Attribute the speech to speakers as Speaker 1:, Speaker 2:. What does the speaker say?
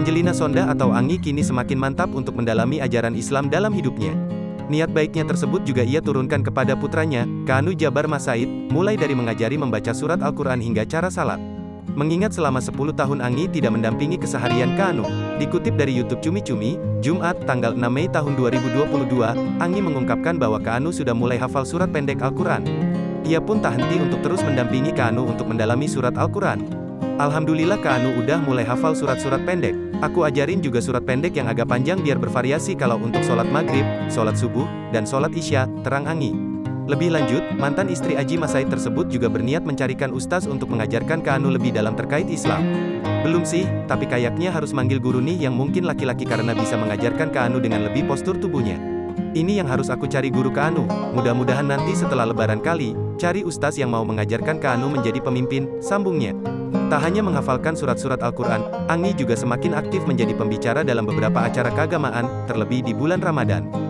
Speaker 1: Angelina Sondah atau Anggi kini semakin mantap untuk mendalami ajaran Islam dalam hidupnya. Niat baiknya tersebut juga ia turunkan kepada putranya, Kanu Jabar Mas Said, mulai dari mengajari membaca surat Al-Quran hingga cara salat. Mengingat selama 10 tahun Anggi tidak mendampingi keseharian Kanu. Dikutip dari YouTube Cumi Cumi, Jumat, tanggal 6 Mei tahun 2022, Anggi mengungkapkan bahwa Kanu sudah mulai hafal surat pendek Al-Quran. Ia pun tak henti untuk terus mendampingi Kanu untuk mendalami surat Al-Quran. Alhamdulillah Kanu udah mulai hafal surat-surat pendek. Aku ajarin juga surat pendek yang agak panjang biar bervariasi kalau untuk sholat maghrib, sholat subuh, dan sholat isya, terang Anggi. Lebih lanjut, mantan istri Aji Mas Said tersebut juga berniat mencarikan ustaz untuk mengajarkan Kanu lebih dalam terkait Islam. Belum sih, tapi kayaknya harus manggil guru nih yang mungkin laki-laki karena bisa mengajarkan Kanu dengan lebih postur tubuhnya. Ini yang harus aku cari guru Kanu. Mudah-mudahan nanti setelah lebaran kali, cari ustaz yang mau mengajarkan Kanu menjadi pemimpin, sambungnya. Tak hanya menghafalkan surat-surat Al-Quran, Anggi juga semakin aktif menjadi pembicara dalam beberapa acara keagamaan, terlebih di bulan Ramadan.